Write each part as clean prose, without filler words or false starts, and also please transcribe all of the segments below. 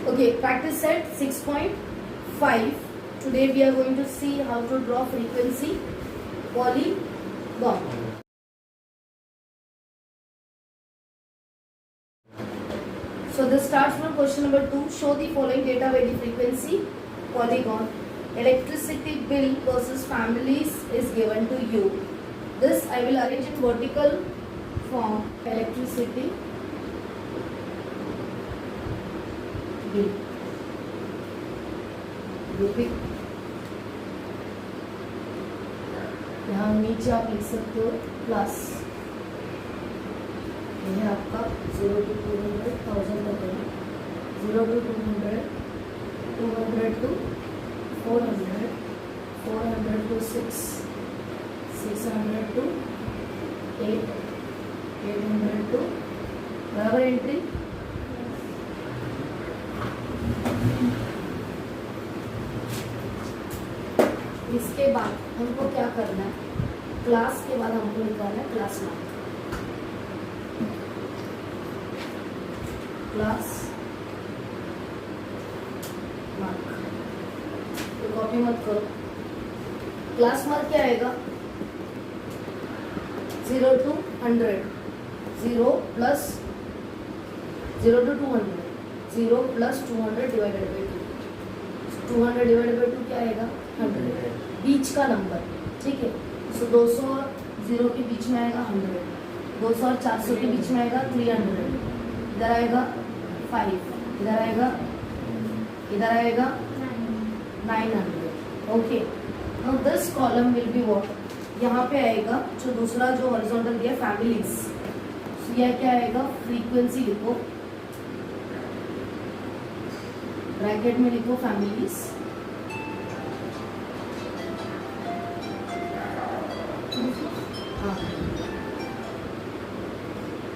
Okay, practice set 6.5. Today we are going to see how to draw frequency polygon. So this starts from question number 2. Show the following data where the frequency polygon electricity bill versus families is given to you. This I will arrange in vertical form. Electricity bill. यहाँ नीचे आप लिख सकते हो plus, यह आपका 0 to 200 1000 लगेगा, 0 to 200 200 to 400 400 to 6 600 to 8 800 to बराबर एंट्री। इसके बाद हमको क्या करना है, क्लास के बाद हमको निकालना है क्लास मार्क। क्लास मार्क तो कॉपी मत करो। क्लास मार्क क्या आएगा, 0 to 100 0 plus 0 to 200 0 plus 200 divided by 2 200 divided by 2 क्या आएगा 100, बीच का नंबर, ठीक है। सो 200 और 0 के बीच में आएगा 100, 200 और 400 के बीच में आएगा 300, इधर आएगा 5, इधर आएगा 900। Okay, now this column will be what, यहाँ पे आएगा जो दूसरा जो हॉरिजॉन्टल दिया फैमिलीज, so यह क्या आएगा फ्रीक्वेंसी लिखो, ब्रैकेट में लिखो फैमिलीज,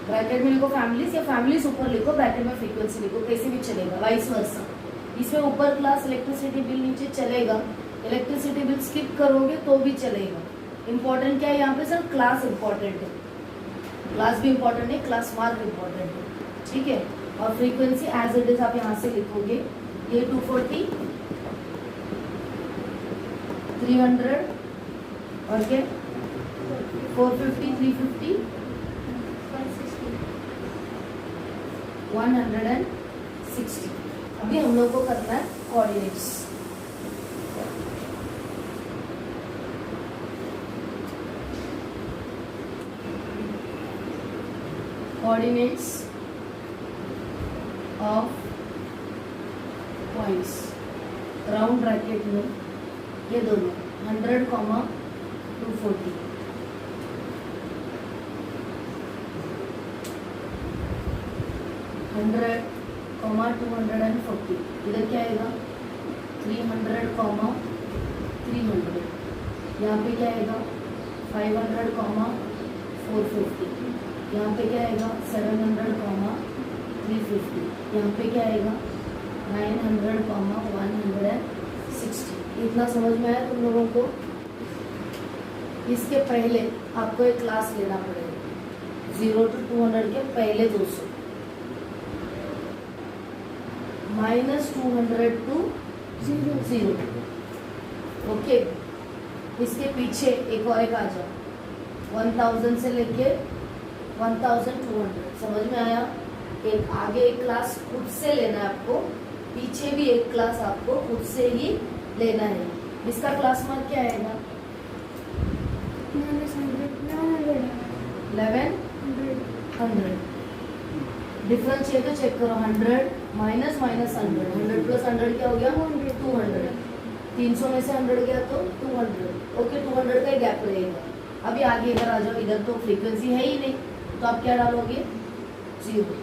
ब्रैकेट में लिखो फैमिलीज या फैमिलीज ऊपर लिखो, ब्रैकेट में फ्रीक्वेंसी लिखो, कैसे भी चलेगा, वाइस वर्सा। इसमें ऊपर क्लास इलेक्ट्रिसिटी बिल, नीचे चलेगा इलेक्ट्रिसिटी बिल, स्किप करोगे तो भी चलेगा। इंपॉर्टेंट क्या है यहाँ पे सर, क्लास इंपॉर्टेंट है, क्लास भी इंपॉर्टेंट है, क्लास मार्क इंपॉर्टेंट है, ठीक है। और फ्रीक्वेंसी एज इट इज आप यहाँ से लिखोगे, ये 240 300 और क्या 450 350 160। अभी हम लोग को करना है coordinates. Coordinates of points, round bracket में ये दोनों 100, 240, $100, 240, इधर क्या आएगा 300, 300, यहाँ पे क्या आएगा 500, 450, यहाँ पे क्या आएगा 700, 350, यहाँ पे क्या आएगा 900, 160। इतना समझ में आया तुम लोगों को। इसके पहले आपको एक क्लास लेना पड़ेगा, 0 to 200 के पहले 200, -200 to 0। ओके, इसके पीछे एक और एक आ जाओ, 1000 से लेके 1200। समझ में आया। एक आगे एक क्लास खुद से लेना है आपको, पीछे भी एक क्लास आपको खुद से ही लेना है। इसका क्लास मार्क क्या आएगा 1100। डिफरेंस चाहिए तो चेक करो, 100 माइनस 100, 100 प्लस 100 क्या हो गया 200, 300 में से 100 गया तो 200। ओके, 200 का गैप रहेगा। अभी आगे इधर आ जाओ, इधर तो फ्रीक्वेंसी है ही नहीं, तो आप क्या डालोगे 0।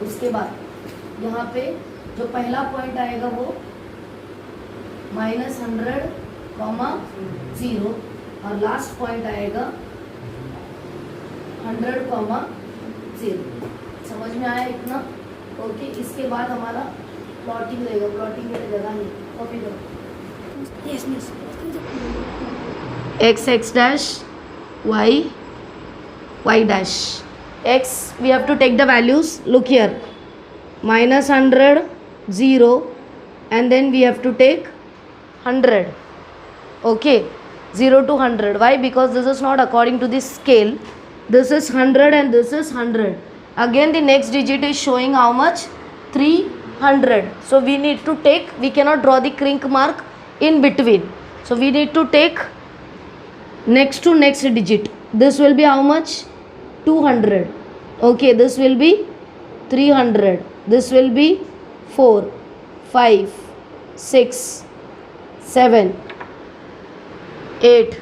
उसके बाद यहाँ पे जो पहला पॉइंट आएगा वो -100, 0 और लास्ट पॉइंट आएगा 100, 0। समझ में आया इतना। ओके, इसके बाद हमारा प्लॉटिंग रहेगा, प्लॉटिंग मेरे जगह नहीं, कॉपी करो। x dash y dash. X we have to take the values. Look here, -100, 0, and then we have to take 100. Okay, 0 to 100. Why? Because this is not according to the scale. This is 100 and this is 100. Again the next digit is showing how much? 300. So we need to take, we cannot draw the crink mark in between. So we need to take next to next digit. This will be how much? 200. Okay, this will be 300. This will be 4, 5, 6, 7, 8,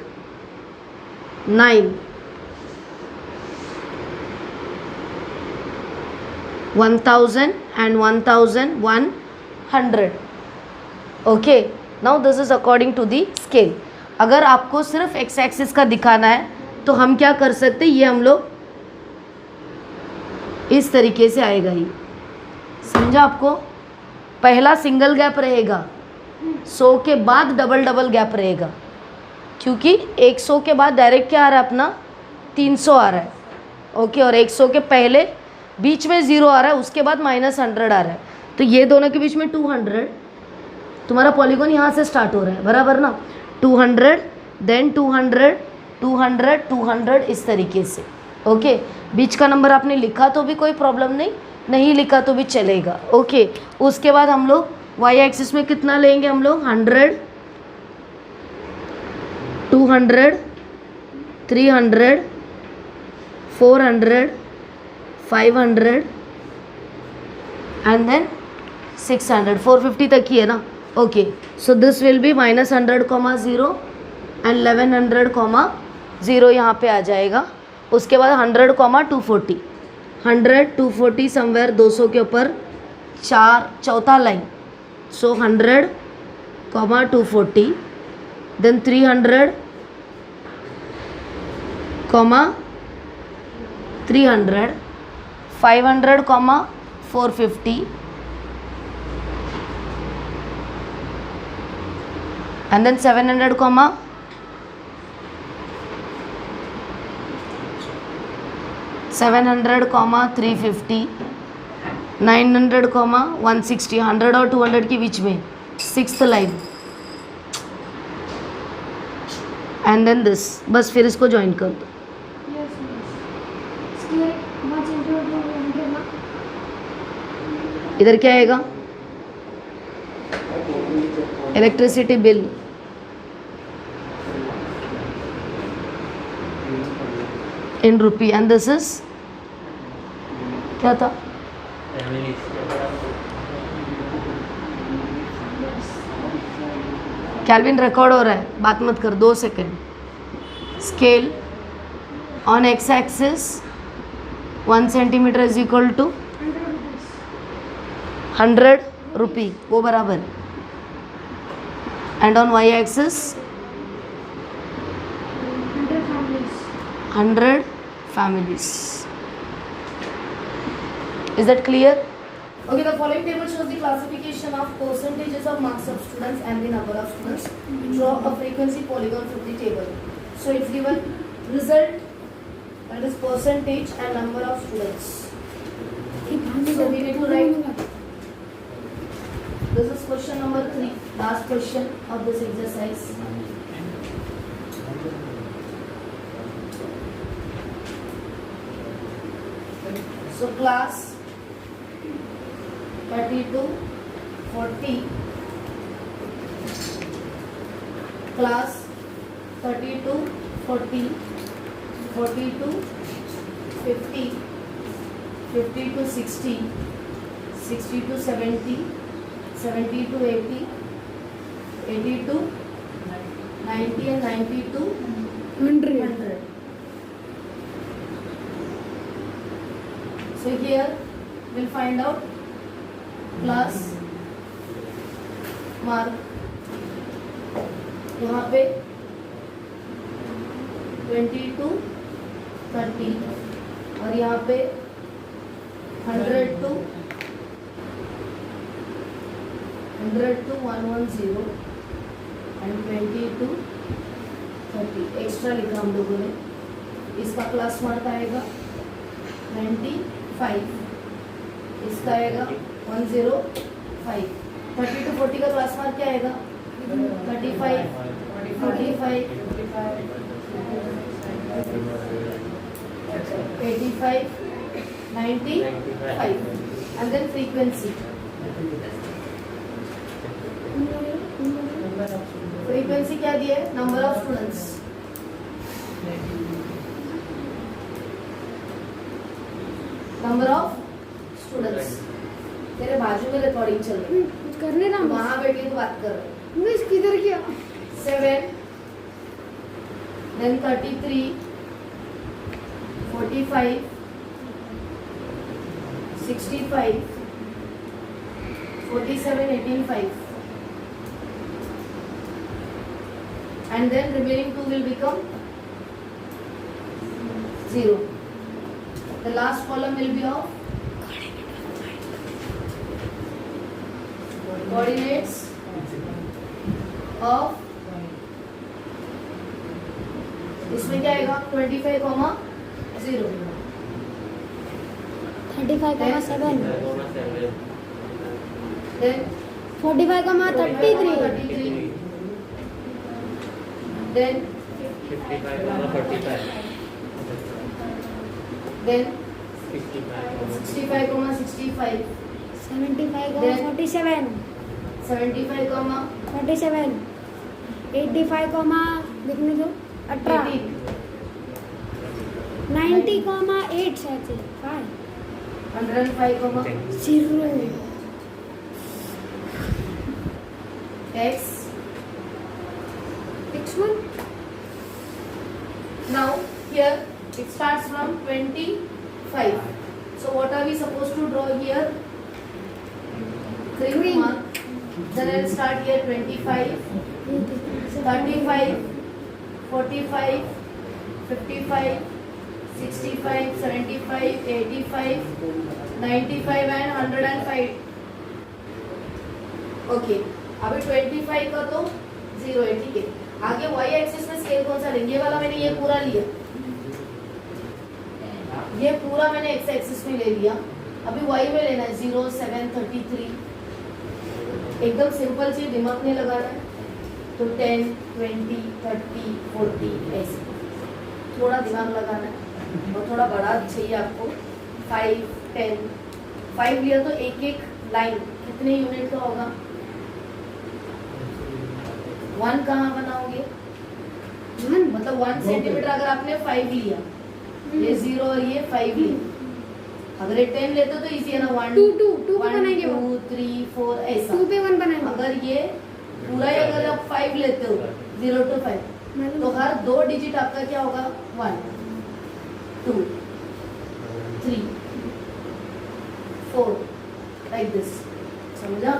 9, 1000 and 1100. Okay, now this is according to the scale. अगर आपको सिर्फ x axis का दिखाना है तो हम क्या कर सकते हैं, ये हम लोग इस तरीके से आएगा ये, समझा आपको? पहला सिंगल गैप रहेगा, 100 के बाद डबल डबल गैप रहेगा, क्योंकि 100 के बाद डायरेक्ट क्या आ रहा है अपना 300 आ रहा है. ओके, और 100 के पहले बीच में 0 आ रहा है, उसके बाद -100 आ रहा है. तो ये दोनों के बीच में 200, तुम्हारा पॉलीगॉन यहाँ से स्टार्ट हो रहा है, बराबर ना? 200 देन 200 200 200 इस तरीके से. ओके, बीच का नंबर आपने लिखा तो भी कोई प्रॉब्लम नहीं, नहीं लिखा तो भी चलेगा. ओके, उसके बाद हम लोग वाई एक्सिस में कितना लेंगे हम लोग? 100, 200, 300, 400, 500 एंड देन 600. 450 तक ही है ना? Okay, so this will be -100, 0 and 1100, 0 यहाँ पे आ जाएगा. उसके बाद 100, 240, 100, 240 समवेयर 200 के ऊपर चौथा line. So 100, 240, then 300, 300, 500, 450, and then 700, 350, 900, 160, 100 और 200 के बीच में 6th line, and then this. बस फिर इसको ज्वाइन कर दो. इधर क्या आएगा? Electricity bill, in rupee, and this is क्या था? कैल्विन रिकॉर्ड हो रहा है, बात मत कर, 2 second. Scale on x axis 1 centimetre is equal to 100 rupee, वो बराबर. And on y axis 100 families. Is that clear? Okay, the following table shows the classification of percentages of marks of students and the number of students. Draw a frequency polygon from the table. So it's given result, that is percentage and number of students. So we need to write. This is question number 3, last question of this exercise. So class 32, 40, class 32, 40, 42, 50, 50 to 60, 60 to 70, 70 to 80, 80 to 90 and 90 to 100. So here we'll find out class mark. यहाँ पे 20 to 30 और यहाँ पे 100 to 110 and 20 to 30 extra लिखा हम लोगों ने. इसका क्लास मार्क आएगा 95, इसका आएगा 105, 5. 30 to 40 का क्लास मार्क क्या आएगा? 35, 45, 85, 95. And then frequency. Frequency क्या दिया है? Number of students. Number of students. तेरे बाजू में रिकॉर्डिंग चल रही है, कुछ करने ना वहाँ बैठ के तो बात कर रहे हो। मिस किधर किया? 7, then 33, 45, 65, 47, 18, 5. And then remaining 2 will become 0. The last column will be of coordinates of, इसमें क्या आएगा? 25, 0. 35,7. Then 45,33. 33. Then 55, 45. then 65, 65, 65. 75,47. 75, 47. 85, लिखने दो 18. 18. 90,8 शायद से 5. 105, 0. x. X1. Now here it starts from 25. So what are we supposed to draw here? Green Green. mark. Then I'll start here 25, 35, 45, 55, 65, 75, 85, 95 and 105. Okay. अभी 25 का तो 0 है, ठीक है। आगे y एक्सिस में स्केल कौन सा लेंगे? ये वाला मैंने ये पूरा लिया, ये पूरा मैंने x एक्सिस में ले लिया। अभी y में लेना है 0, 7, 33। एकदम सिंपल चीज, दिमाग नहीं लगाना है। तो 10, 20, 30, 40 ऐसे थोड़ा दिमाग लगाना है और थोड़ा बड़ा चाहिए आपको। 5, 10, 5 लिया तो एक एक लाइन कितने यूनिट का होगा? 1 कहाँ बनाओगे? मतलब 1 सेंटीमीटर अगर आपने 5 लिया, ये 0 और ये 5 लिया, अगर ये 10 लेते हो तो इजी है ना। 1, 2 बनाएंगे 2, 3, 4 ऐसा। 2 पे 1 बनाएंगे। अगर ये पूरा ही अगर आप 5 लेते हो 0 to 5 तो हर 2 डिजिट आपका क्या होगा? 1, 2, 3, 4 लाइक दिस। समझा?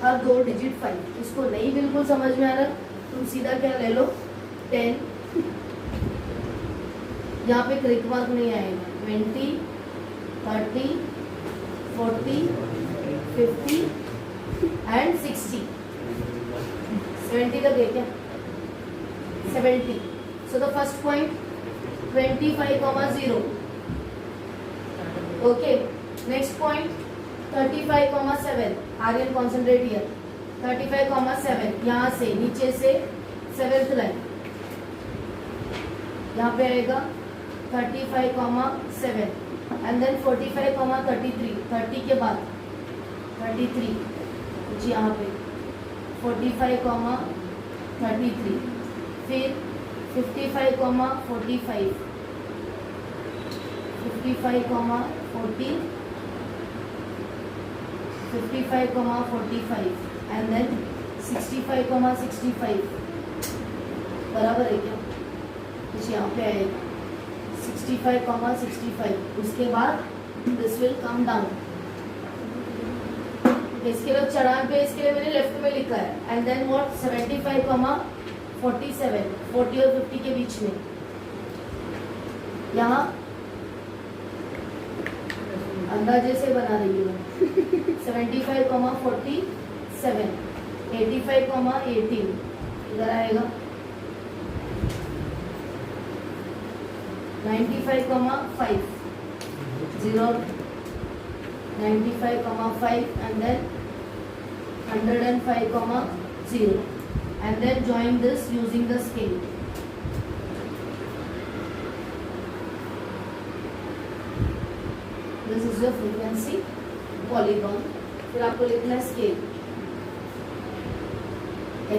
हर 2 डिजिट 5। इसको नहीं बिल्कुल समझ में आ रहा तुम सीधा क्या ले लो 10, यहाँ पे क्रिक मार्क नहीं आएगा। 20, 30, 40, 50 एंड 60, 70 तक है क्या? 70. So the first point 25, 0. Okay. Next point 35, 7. Aryan concentrate here. 35, 7. यहाँ से नीचे से 7th लाइन यहाँ पे आएगा 35, 7. And then 45, 33. 30 के बाद 33 कुछ यहाँ पे 45, 33. फिर 55, 45. 55, 40. 55, 45. And then 65, 65. बराबर है क्या? कुछ यहाँ पे आएगा 65, 65. उसके बाद दिस विल कम डाउन। इसके लिए चढ़ान पे, इसके लिए मैंने लेफ्ट में लिखा है। And then what 75, 47. 40 और 50 के बीच में यहाँ अंदाजे से बना रही हूँ। 75, 47. 85, 18 इधर आएगा। 95, 5. 0, 95, 5 and then 105, 0, and then join this using the scale. This is your frequency polygon. फिर आपको लिखना है scale.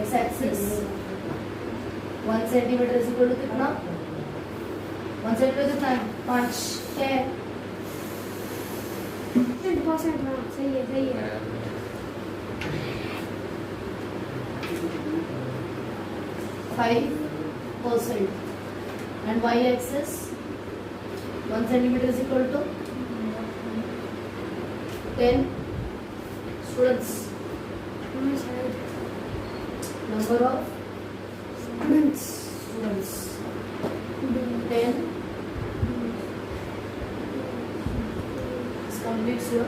X axis 1 centimetre is equal to कितना? 1 सेंटीमीटर कितना है? 5. क्या है? 100%. हाँ सही है सही है. 5%. And y axis 1 centimeter is equal to 10. Students, हाँ शायद. number of Students. students 10 is complete, sir.